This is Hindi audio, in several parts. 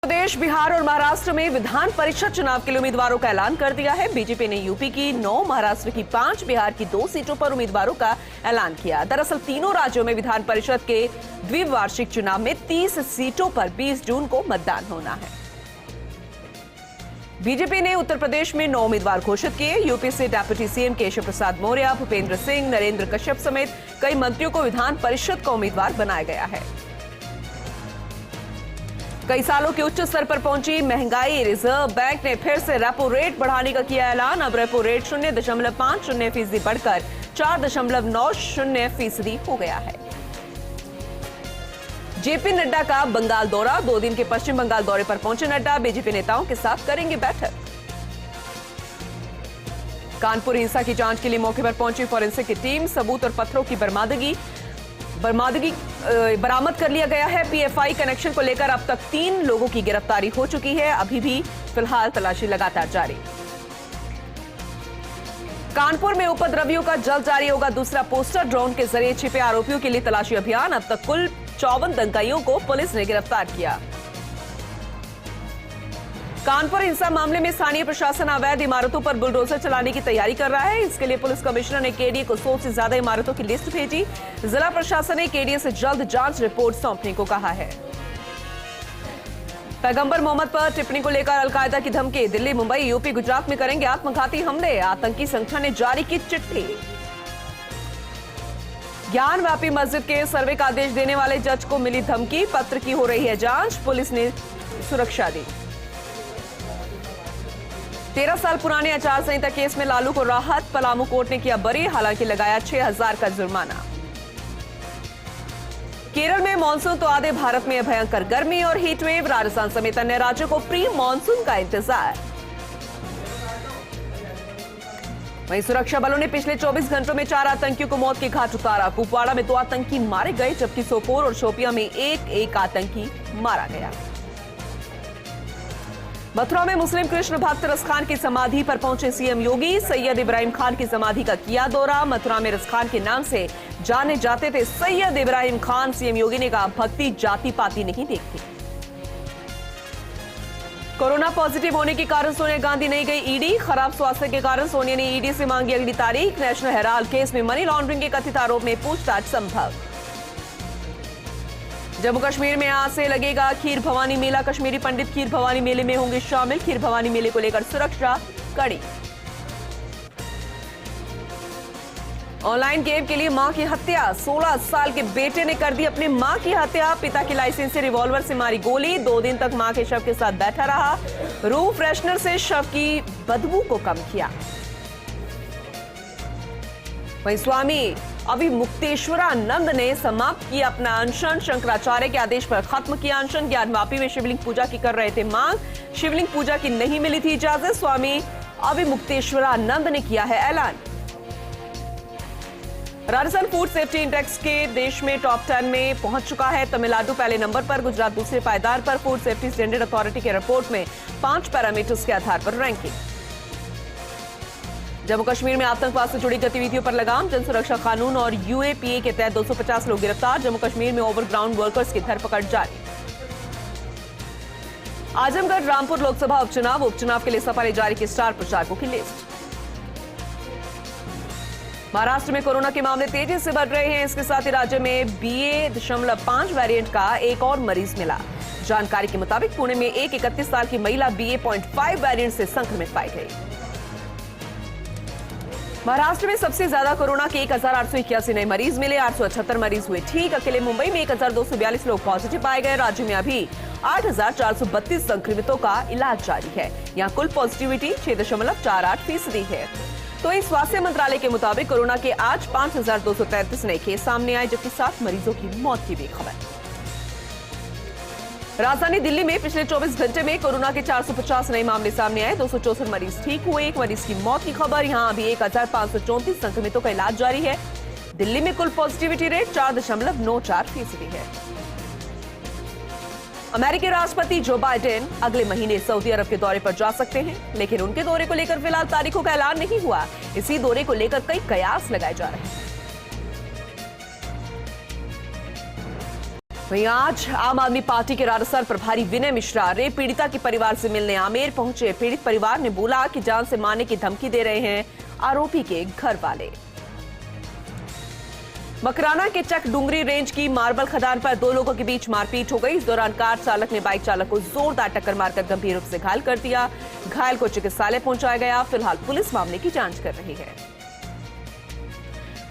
प्रदेश, बिहार और महाराष्ट्र में विधान परिषद चुनाव के लिए उम्मीदवारों का ऐलान कर दिया है। बीजेपी ने यूपी की 9, महाराष्ट्र की 5, बिहार की 2 सीटों पर उम्मीदवारों का ऐलान किया। दरअसल तीनों राज्यों में विधान परिषद के द्विवार्षिक चुनाव में 30 सीटों पर 20 जून को मतदान होना है। बीजेपी ने उत्तर प्रदेश में 9 उम्मीदवार घोषित किए। यूपी से डिप्टी सीएम केशव प्रसाद मौर्य, भूपेंद्र सिंह, नरेंद्र कश्यप समेत कई मंत्रियों को विधान परिषद का उम्मीदवार बनाया गया है। कई सालों के उच्च स्तर पर पहुंची महंगाई, रिजर्व बैंक ने फिर से रेपो रेट बढ़ाने का किया ऐलान। अब रेपो रेट 0.50% बढ़कर 4.90% हो गया है। जेपी नड्डा का बंगाल दौरा, 2 दिन के पश्चिम बंगाल दौरे पर पहुंचे नड्डा, बीजेपी नेताओं के साथ करेंगे बैठक। कानपुर हिंसा की जांच के लिए मौके पर पहुंची फॉरेंसिक की टीम, सबूत और पत्थरों की बरामद कर लिया गया है। पीएफआई कनेक्शन को लेकर अब तक 3 लोगों की गिरफ्तारी हो चुकी है। अभी भी फिलहाल तलाशी लगातार जारी। कानपुर में उपद्रवियों का जल्द जारी होगा दूसरा पोस्टर, ड्रोन के जरिए छिपे आरोपियों के लिए तलाशी अभियान। अब तक कुल 54 दंगाइयों को पुलिस ने गिरफ्तार किया। कानपुर हिंसा मामले में स्थानीय प्रशासन अवैध इमारतों पर बुलडोजर चलाने की तैयारी कर रहा है। इसके लिए पुलिस कमिश्नर ने केडीए को 100 से ज्यादा इमारतों की लिस्ट भेजी। जिला प्रशासन ने केडीए से जल्द जांच रिपोर्ट सौंपने को कहा है। पैगंबर मोहम्मद पर टिप्पणी को लेकर अलकायदा की धमकी, दिल्ली, मुंबई, यूपी, गुजरात में करेंगे आत्मघाती हमले, आतंकी संगठन ने जारी की चिट्ठी। ज्ञानव्यापी मस्जिद के सर्वे का आदेश देने वाले जज को मिली धमकी, पत्र की हो रही है जांच, पुलिस ने सुरक्षा दी। 13 साल पुराने आचार संहिता केस में लालू को राहत, पलामू कोर्ट ने किया बरी, हालांकि लगाया 6000 का जुर्माना। केरल में मानसून तो आधे भारत में भयंकर गर्मी और हीट वेव, राजस्थान समेत अन्य राज्यों को प्री मानसून का इंतजार। वहीं सुरक्षा बलों ने पिछले 24 घंटों में 4 आतंकियों को मौत के घाट उतारा। कुपवाड़ा में 2 आतंकी मारे गए, जबकि सोपोर और शोपियां में एक आतंकी मारा गया। मथुरा में मुस्लिम कृष्ण भक्त रस खान की समाधि पर पहुंचे सीएम योगी, सैयद इब्राहिम खान की समाधि का किया दौरा। मथुरा में रस खान के नाम से जाने जाते थे सैयद इब्राहिम खान। सीएम योगी ने कहा, भक्ति जाति पाति नहीं देखती। कोरोना पॉजिटिव होने के कारण सोनिया गांधी नहीं गई ईडी, खराब स्वास्थ्य के कारण सोनिया ने ईडी से मांगी अगली तारीख। नेशनल हेराल्ड केस में मनी लॉन्ड्रिंग के कथित आरोप में पूछताछ संभव। जम्मू कश्मीर में आज से लगेगा खीर भवानी मेला, कश्मीरी पंडित खीर भवानी मेले में होंगे शामिल। खीर भवानी मेले को लेकर सुरक्षा कड़ी। ऑनलाइन गेम के लिए मां की हत्या, 16 साल के बेटे ने कर दी अपनी मां की हत्या। पिता की लाइसेंस से रिवॉल्वर से मारी गोली, 2 दिन तक मां के शव के साथ बैठा रहा। रूम फ्रेशनर से शव की बदबू को कम किया। वहीं स्वामी अविमुक्तेश्वरानंद ने समाप्त किया अपना अनशन, शंकराचार्य के आदेश पर खत्म किया अनशन। ज्ञानवापी में शिवलिंग पूजा की कर रहे थे मांग, शिवलिंग पूजा की नहीं मिली थी इजाजत। स्वामी अविमुक्तेश्वरानंद ने किया है ऐलान। राजस्थान फूड सेफ्टी इंडेक्स के देश में टॉप 10 में पहुंच चुका है। तमिलनाडु पहले नंबर पर, गुजरात दूसरे पायदार पर। फूड सेफ्टी स्टैंडर्ड अथॉरिटी के रिपोर्ट में 5 पैरामीटर्स के आधार पर रैंकिंग। जम्मू कश्मीर में आतंकवाद से जुड़ी गतिविधियों पर लगाम, जन सुरक्षा कानून और यूएपीए के तहत 250 लोग गिरफ्तार। जम्मू कश्मीर में ओवरग्राउंड वर्कर्स की धरपकड़ जारी। आजमगढ़ रामपुर लोकसभा उपचुनाव के लिए सपा ने जारी की स्टार प्रचारकों की लिस्ट। महाराष्ट्र में कोरोना के मामले तेजी से बढ़ रहे हैं। इसके साथ ही राज्य में BA.5 वेरिएंट का एक और मरीज मिला। जानकारी के मुताबिक पुणे में एक 31 साल की महिला BA.5 वेरिएंट से संक्रमित पाई गई। महाराष्ट्र में सबसे ज्यादा कोरोना के 1881 नए मरीज मिले, 878 मरीज हुए ठीक। अकेले मुंबई में 1242 लोग पॉजिटिव पाए गए। राज्य में अभी 8432 संक्रमितों का इलाज जारी है। यहाँ कुल पॉजिटिविटी 6.48% है। तो इस स्वास्थ्य मंत्रालय के मुताबिक कोरोना के आज 5233 नए केस सामने आए, जबकि 7 मरीजों की मौत की भी खबर। राजधानी दिल्ली में पिछले 24 घंटे में कोरोना के 450 नए मामले सामने आए, 264 मरीज ठीक हुए, 1 मरीज की मौत की खबर। यहां अभी 1534 संक्रमितों का इलाज जारी है। दिल्ली में कुल पॉजिटिविटी रेट 4.94% है। अमेरिकी राष्ट्रपति जो बाइडेन अगले महीने सऊदी अरब के दौरे पर जा सकते हैं, लेकिन उनके दौरे को लेकर फिलहाल तारीखों का ऐलान नहीं हुआ। इसी दौरे को लेकर कई कयास लगाए जा रहे हैं। वहीं आज आम आदमी पार्टी के राजस्थान प्रभारी विनय मिश्रा रेप पीड़िता के परिवार से मिलने आमेर पहुंचे। पीड़ित परिवार ने बोला कि जान से मारने की धमकी दे रहे हैं आरोपी के घर वाले। मकराना के चक डुंगरी रेंज की मार्बल खदान पर दो लोगों के बीच मारपीट हो गई। इस दौरान कार चालक ने बाइक चालक को जोरदार टक्कर मारकर गंभीर रूप से घायल कर दिया। घायल को चिकित्सालय पहुंचाया गया। फिलहाल पुलिस मामले की जांच कर रही है।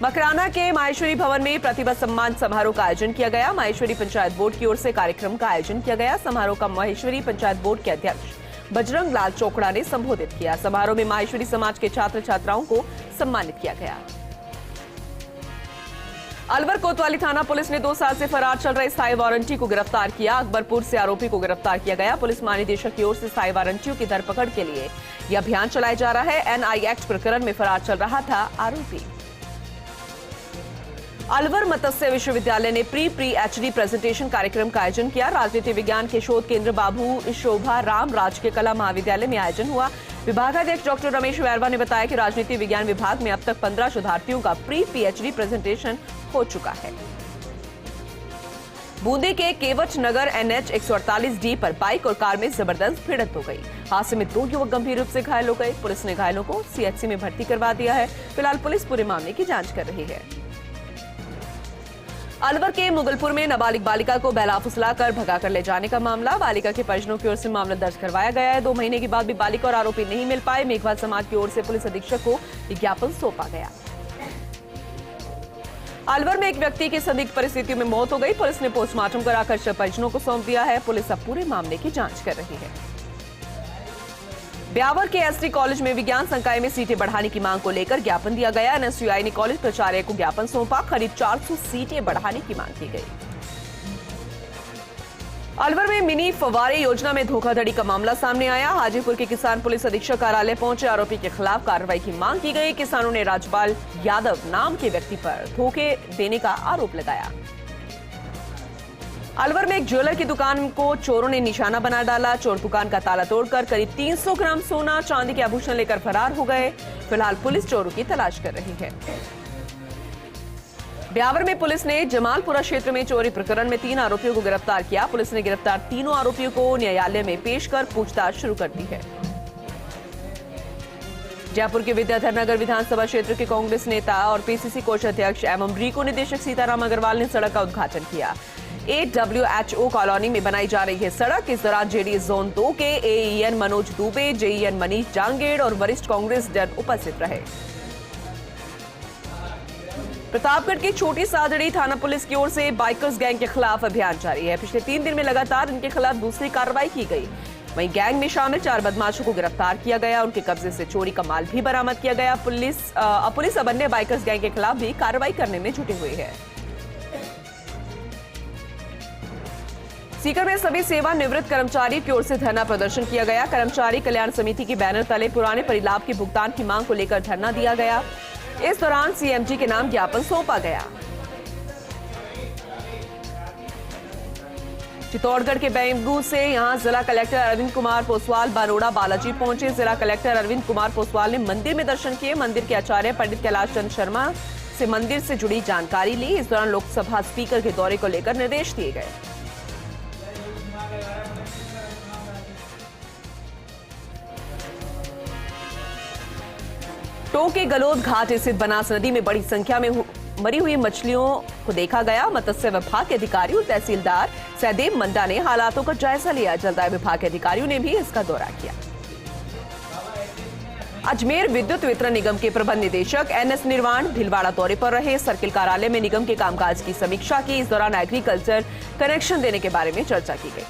मकराना के माहेश्वरी भवन में प्रतिभा सम्मान समारोह का आयोजन किया गया। माहेश्वरी पंचायत बोर्ड की ओर से कार्यक्रम का आयोजन किया गया। समारोह का माहेश्वरी पंचायत बोर्ड के अध्यक्ष बजरंग लाल चोपड़ा ने संबोधित किया। समारोह में माहेश्वरी समाज के छात्र छात्राओं को सम्मानित किया गया। अलवर कोतवाली थाना पुलिस ने 2 साल से फरार चल रहे स्थायी वारंटी को गिरफ्तार किया। अकबरपुर से आरोपी को गिरफ्तार किया गया। पुलिस महानिदेशक की ओर से स्थायी वारंटियों की धरपकड़ के लिए यह अभियान चलाया जा रहा है। एनआई एक्ट प्रकरण में फरार चल रहा था आरोपी। अलवर मत्स्य विश्वविद्यालय ने प्री एचडी प्रेजेंटेशन कार्यक्रम का आयोजन किया। राजनीति विज्ञान के शोध केंद्र बाबू शोभा राम राजकीय कला महाविद्यालय में आयोजन हुआ। विभागाध्यक्ष डॉक्टर रमेश वैरवा ने बताया कि राजनीति विज्ञान विभाग में अब तक 15 शोधार्थियों का प्री पीएचडी प्रेजेंटेशन हो चुका है। बूंदी के केवट नगर एनएच 148D पर बाइक और कार में जबरदस्त भिड़ंत हो गई। हादसे में 2 युवक गंभीर रूप से घायल हो गए। पुलिस ने घायलों को सीएचसी में भर्ती करवा दिया है। फिलहाल पुलिस पूरे मामले की जांच कर रही है। अलवर के मुगलपुर में नाबालिग बालिका को बहला फुसलाकर भगाकर ले जाने का मामला। बालिका के परिजनों की ओर से मामला दर्ज करवाया गया है। 2 महीने के बाद भी बालिका और आरोपी नहीं मिल पाए। मेघवाल समाज की ओर से पुलिस अधीक्षक को ज्ञापन सौंपा गया। अलवर में एक व्यक्ति की संदिग्ध परिस्थितियों में मौत हो गई। पुलिस ने पोस्टमार्टम कराकर शव परिजनों को सौंप दिया है। पुलिस अब पूरे मामले की जांच कर रही है। ब्यावर के एसटी कॉलेज में विज्ञान संकाय में सीटें बढ़ाने की मांग को लेकर ज्ञापन दिया गया। एनएसयूआई ने कॉलेज प्राचार्य को ज्ञापन सौंपा। करीब 400 सीटें बढ़ाने की मांग की गई। अलवर में मिनी फव्वारे योजना में धोखाधड़ी का मामला सामने आया। हाजीपुर के किसान पुलिस अधीक्षक कार्यालय पहुंचे। आरोपी के खिलाफ कार्रवाई की मांग की गई। किसानों ने राजपाल यादव नाम के व्यक्ति पर धोखे देने का आरोप लगाया। अलवर में एक ज्वेलर की दुकान को चोरों ने निशाना बना डाला। चोर दुकान का ताला तोड़कर करीब 300 ग्राम सोना चांदी के आभूषण लेकर फरार हो गए। फिलहाल पुलिस चोरों की तलाश कर रही है। ब्यावर में पुलिस ने जमालपुरा क्षेत्र में चोरी प्रकरण में 3 आरोपियों को गिरफ्तार किया। पुलिस ने गिरफ्तार तीनों आरोपियों को न्यायालय में पेश कर पूछताछ शुरू कर दी है। जयपुर के विद्याधर नगर विधानसभा क्षेत्र के कांग्रेस नेता और पीसीसी कोष अध्यक्ष एवं रीको निदेशक सीताराम अग्रवाल ने सड़क का उद्घाटन किया। AWHO कॉलोनी में बनाई जा रही है सड़क। इस दौरान जेडीएस जोन 2 के AEN मनोज दुबे, JEN मनीष जांगेड़ और वरिष्ठ कांग्रेस जन उपस्थित रहे। प्रतापगढ़ की छोटी सादड़ी थाना पुलिस की ओर से बाइकर्स गैंग के खिलाफ अभियान जारी है। पिछले 3 दिन में लगातार इनके खिलाफ दूसरी कार्रवाई की गई। वहीं गैंग में शामिल 4 बदमाशों को गिरफ्तार किया गया। उनके कब्जे से चोरी का माल भी बरामद किया गया। पुलिस अब अन्य बाइकर्स गैंग के खिलाफ भी कार्रवाई करने में जुटी हुई है। सीकर में सभी सेवानिवृत्त कर्मचारियों की ओर से धरना प्रदर्शन किया गया। कर्मचारी कल्याण समिति के बैनर तले पुराने परिलाभ के भुगतान की मांग को लेकर धरना दिया गया। इस दौरान सीएमजी के नाम ज्ञापन सौंपा गया। चित्तौड़गढ़ के बैंगू से यहां जिला कलेक्टर अरविंद कुमार पोसवाल बारोड़ा बालाजी पहुंचे। जिला कलेक्टर अरविंद कुमार पोसवाल ने मंदिर में दर्शन किए। मंदिर के आचार्य पंडित कैलाश चंद्र शर्मा से मंदिर से जुड़ी जानकारी ली। इस दौरान लोकसभा स्पीकर के दौरे को लेकर निर्देश दिए गए। टोंक के गलोद घाट स्थित बनास नदी में बड़ी संख्या में मरी हुई मछलियों को देखा गया। मत्स्य विभाग के अधिकारियों तहसीलदार सहदेव मंडा ने हालातों का जायजा लिया। जलदाय विभाग के अधिकारियों ने भी इसका दौरा किया। अजमेर विद्युत वितरण निगम के प्रबंध निदेशक NS निर्वाण भीलवाड़ा दौरे पर रहे। सर्किल कार्यालय में निगम के कामकाज की समीक्षा की। इस दौरान एग्रीकल्चर कनेक्शन देने के बारे में चर्चा की गई।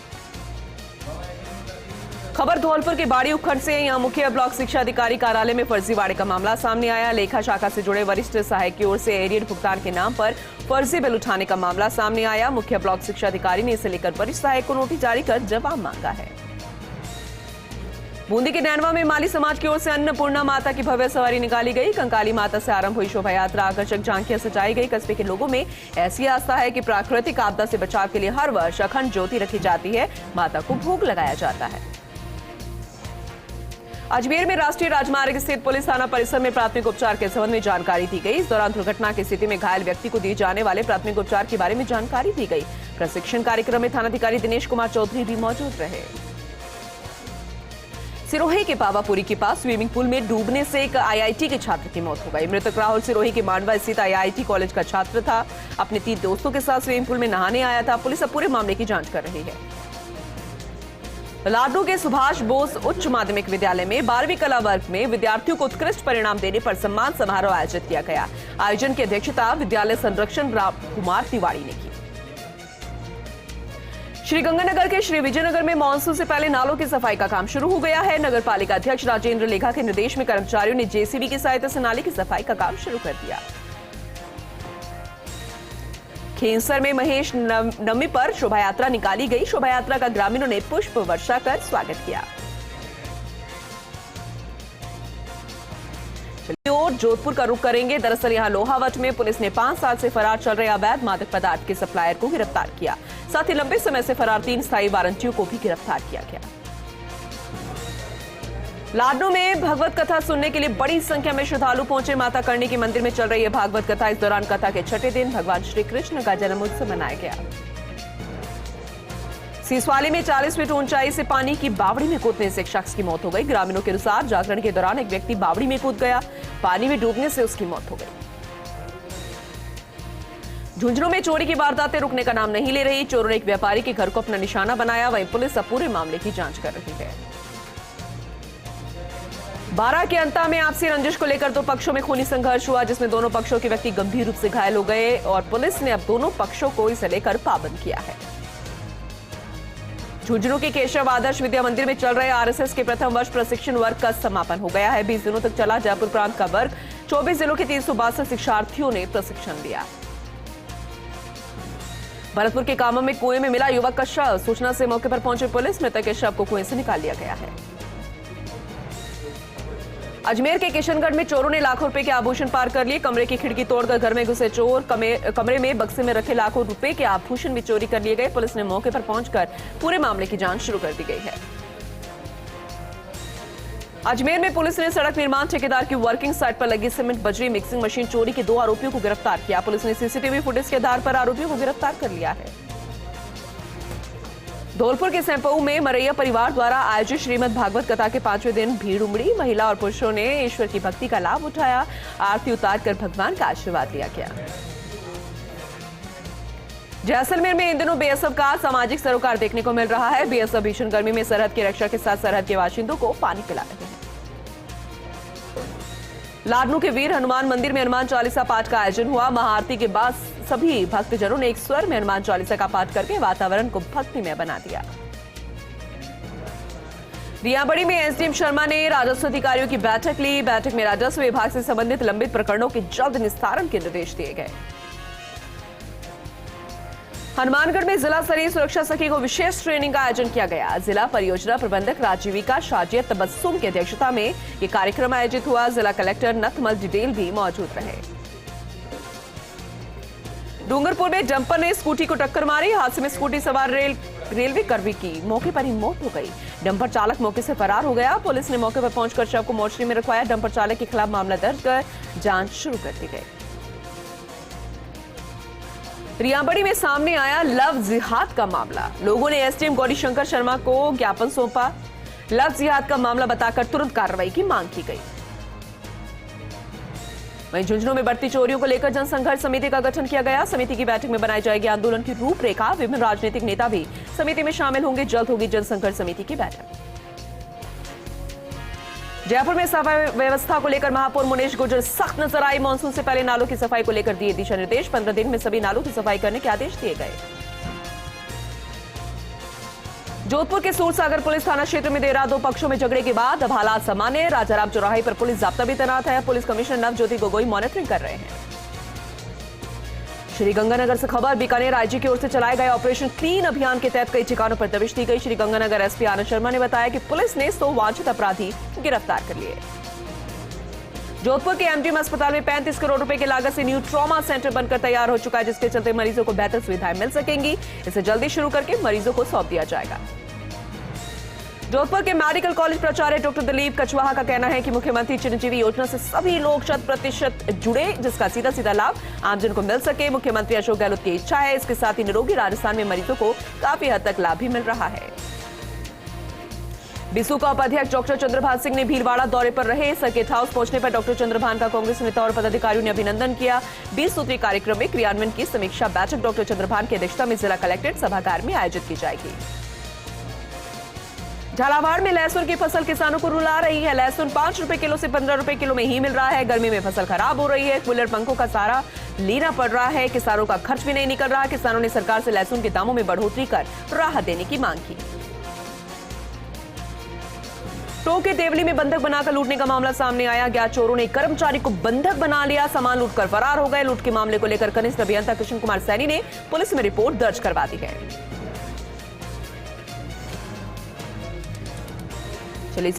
खबर धौलपुर के बाड़ी उपखंड से। यहां मुख्य ब्लॉक शिक्षा अधिकारी कार्यालय में फर्जीवाड़े का मामला सामने आया। लेखा शाखा से जुड़े वरिष्ठ सहायक की ओर से एरियर भुगतान के नाम पर फर्जी बिल उठाने का मामला सामने आया। मुख्य ब्लॉक शिक्षा अधिकारी ने इसे लेकर वरिष्ठ सहायक को नोटिस जारी कर जवाब मांगा है। बूंदी के नैनवा में माली समाज की ओर से अन्नपूर्णा माता की भव्य सवारी निकाली गई। कंकाली माता से आरंभ हुई शोभा यात्रा आकर्षक झांकियां सजाई गई। कस्बे के लोगों में ऐसी आस्था है कि प्राकृतिक आपदा से बचाव के लिए हर वर्ष अखंड ज्योति रखी जाती है। माता को भोग लगाया जाता है। अजमेर में राष्ट्रीय राजमार्ग स्थित पुलिस थाना परिसर में प्राथमिक उपचार के संबंध में जानकारी दी गई। इस दौरान दुर्घटना की स्थिति में घायल व्यक्ति को दिए जाने वाले प्राथमिक उपचार के बारे में जानकारी दी गई। प्रशिक्षण कार्यक्रम में थानाधिकारी दिनेश कुमार चौधरी भी मौजूद रहे। सिरोही के पावापुरी के पास स्विमिंग पूल में डूबने से एक आईआईटी के छात्र की मौत हो गई। मृतक राहुल सिरोही के मांडवा स्थित आईआईटी कॉलेज का छात्र था। अपने 3 दोस्तों के साथ स्विमिंग पूल में नहाने आया था। पुलिस अब पूरे मामले की जांच कर रही है। लाडनू के सुभाष बोस उच्च माध्यमिक विद्यालय में 12वीं कला वर्ग में विद्यार्थियों को उत्कृष्ट परिणाम देने पर सम्मान समारोह आयोजित किया गया। आयोजन की अध्यक्षता विद्यालय संरक्षण राम कुमार तिवारी ने की। श्रीगंगानगर के श्री विजयनगर में मानसून से पहले नालों की सफाई का काम शुरू हो गया है। नगर पालिका अध्यक्ष राजेंद्र लेखा के निर्देश में कर्मचारियों ने जेसीबी की सहायता से नाले की सफाई का काम शुरू कर दिया। खेंसर में महेश नवमी पर शोभा यात्रा निकाली गई। शोभा यात्रा का ग्रामीणों ने पुष्प वर्षा कर स्वागत किया। और जोधपुर का रुख करेंगे। दरअसल यहां लोहावट में पुलिस ने 5 साल से फरार चल रहे अवैध मादक पदार्थ के सप्लायर को गिरफ्तार किया। साथ ही लंबे समय से फरार 3 स्थायी वारंटियों को भी गिरफ्तार किया गया। लाडनू में भगवत कथा सुनने के लिए बड़ी संख्या में श्रद्धालु पहुंचे। माता करणी के मंदिर में चल रही है भागवत कथा। इस दौरान कथा के छठे दिन भगवान श्री कृष्ण का जन्मोत्सव मनाया गया। सीसवाली में 40 फीट ऊंचाई से पानी की बावड़ी में कूदने से एक शख्स की मौत हो गई। ग्रामीणों के अनुसार जागरण के दौरान एक व्यक्ति बावड़ी में कूद गया। पानी में डूबने से उसकी मौत हो गई। झुंझुनू में चोरी की वारदातें रुकने का नाम नहीं ले रही। चोरों ने एक व्यापारी के घर को अपना निशाना बनाया। वहीं पुलिस अब पूरे मामले की जांच कर रही है। बारा के अंता में आपसी रंजिश को लेकर 2 पक्षों में खूनी संघर्ष हुआ, जिसमें दोनों पक्षों के व्यक्ति गंभीर रूप से घायल हो गए और पुलिस ने अब दोनों पक्षों को इसे लेकर पाबंद किया है। झुंझुनू के केशव आदर्श विद्या मंदिर में चल रहे आरएसएस के प्रथम वर्ष प्रशिक्षण वर्ग का समापन हो गया है। 20 दिनों तक चला जयपुर प्रांत का वर्ग। 24 जिलों के 362 शिक्षार्थियों ने प्रशिक्षण लिया। भरतपुर के कामम में कुएं में मिला युवक का शव। सूचना से मौके पर पहुंची पुलिस। मृतक के शव को कुएं से निकाल लिया गया है। अजमेर के किशनगढ़ में चोरों ने लाखों रुपए के आभूषण पार कर लिए। कमरे की खिड़की तोड़कर घर में घुसे चोर। कमरे में बक्से में रखे लाखों रुपए के आभूषण भी चोरी कर लिए गए। पुलिस ने मौके पर पहुंचकर पूरे मामले की जांच शुरू कर दी गई है। अजमेर में पुलिस ने सड़क निर्माण ठेकेदार की वर्किंग साइट पर लगी सीमेंट बजरी मिक्सिंग मशीन चोरी के 2 आरोपियों को गिरफ्तार किया। पुलिस ने सीसीटीवी फुटेज के आधार पर आरोपियों को गिरफ्तार कर लिया है। धौलपुर के सैंपऊ में मरैया परिवार द्वारा आयोजित श्रीमद् भागवत कथा के 5वें दिन भीड़ उमड़ी। महिला और पुरुषों ने ईश्वर की भक्ति का लाभ उठाया। आरती उतारकर भगवान का आशीर्वाद लिया गया। जैसलमेर में इन दिनों बीएसएफ का सामाजिक सरोकार देखने को मिल रहा है। बीएसएफ भीषण गर्मी में सरहद की रक्षा के साथ सरहद के बाशिंदों को पानी पिला रहे हैं। लाडनू के वीर हनुमान मंदिर में हनुमान चालीसा पाठ का आयोजन हुआ। महाआरती के बाद सभी भक्तजनों ने एक स्वर में हनुमान चालीसा का पाठ करके वातावरण को भक्तिमय बना दिया। रियाबड़ी में एसडीएम शर्मा ने राजस्व अधिकारियों की बैठक ली। बैठक में राजस्व विभाग से संबंधित लंबित प्रकरणों के जल्द निस्तारण के निर्देश दिए गए। हनुमानगढ़ में जिला स्तरीय सुरक्षा सखी को विशेष ट्रेनिंग का आयोजन किया गया। जिला परियोजना प्रबंधक राजीविका शाजिया तबस्सुम की अध्यक्षता में यह कार्यक्रम आयोजित हुआ। जिला कलेक्टर नथमल डिडेल भी मौजूद रहे। डूंगरपुर में डंपर ने स्कूटी को टक्कर मारी। हादसे में स्कूटी सवार रेलवे कर्मी की मौके पर ही मौत हो गई। डंपर चालक मौके से फरार हो गया। पुलिस ने मौके पर पहुंचकर शव को मोर्चरी में रखवाया। डंपर चालक के खिलाफ मामला दर्ज कर जांच शुरू कर दी गई। रियाबड़ी में सामने आया लव जिहाद का मामला। लोगों ने एसडीएम गौरीशंकर शर्मा को ज्ञापन सौंपा। लव जिहाद का मामला बताकर तुरंत कार्रवाई की मांग की गई। वहीं झुंझुनू में बढ़ती चोरियों को लेकर जनसंघर्ष समिति का गठन किया गया। समिति की बैठक में बनाई जाएगी आंदोलन की रूपरेखा। विभिन्न राजनीतिक नेता भी समिति में शामिल होंगे। जल्द होगी जनसंघर्ष समिति की बैठक। जयपुर में सफाई व्यवस्था को लेकर महापौर मुनेश गुर्जर सख्त नजर आई। मानसून से पहले नालों की सफाई को लेकर दिए दिशा निर्देश। 15 दिन में सभी नालों की सफाई करने के आदेश दिए गए। जोधपुर के सूरसागर पुलिस थाना क्षेत्र में देर रात 2 पक्षों में झगड़े के बाद अब हालात सामान्य। राजाराम चौराहे पर पुलिस जाब्ता भी तैनात है। Police commissioner Navjyoti Gogoi monitoring कर रहे हैं। श्रीगंगानगर से खबर। बीकानेर आईजी की ओर से चलाए गए ऑपरेशन क्लीन अभियान के तहत कई ठिकानों पर दबिश दी गई। श्रीगंगानगर एसपी आनंद शर्मा ने बताया कि पुलिस ने 100 वांछित अपराधी गिरफ्तार कर लिए। जोधपुर के एमडीएम अस्पताल में 35 करोड़ रुपए की लागत से न्यू ट्रॉमा सेंटर बनकर तैयार हो चुका है, जिसके चलते मरीजों को बेहतर सुविधाएं मिल सकेंगी। इसे जल्दी शुरू करके मरीजों को सौंप दिया जाएगा। जोधपुर के मेडिकल कॉलेज प्राचार्य डॉक्टर दिलीप कछवाहा का कहना है कि मुख्यमंत्री चिरंजीवी योजना से सभी लोग 100% जुड़े, जिसका सीधा सीधा लाभ आमजन को मिल सके। मुख्यमंत्री अशोक गहलोत की इच्छा है। इसके साथ ही निरोगी राजस्थान में मरीजों को काफी हद तक लाभ भी मिल रहा है। बीसू का उपाध्यक्ष डॉक्टर चंद्रभान सिंह ने भीलवाड़ा दौरे पर रहे। सर्किट हाउस पहुंचने पर डॉक्टर चंद्रभान का कांग्रेस नेता और पदाधिकारियों ने अभिनंदन किया। 20 सूत्रीय कार्यक्रम में क्रियान्वयन की समीक्षा बैठक डॉक्टर चंद्रभान की अध्यक्षता में जिला कलेक्ट्रेट सभागार में आयोजित की जाएगी। झालावाड़ में लहसुन की फसल किसानों को रुला रही है। लहसुन 5 रुपए किलो से 15 रुपए किलो में ही मिल रहा है। गर्मी में फसल खराब हो रही है। कूलर पंखों का सहारा लेना पड़ रहा है। किसानों का खर्च भी नहीं निकल रहा। किसानों ने सरकार से लहसुन के दामों में बढ़ोतरी कर राहत देने की मांग की। टोंक के देवली में बंधक बनाकर लूटने का मामला सामने आया। अज्ञात चोरों ने कर्मचारी को बंधक बना लिया, सामान लूटकर फरार हो गए। लूट के मामले को लेकर कनिष्ठ अभियंता कृष्ण कुमार सैनी ने पुलिस में रिपोर्ट दर्ज करवा दी है। चलिए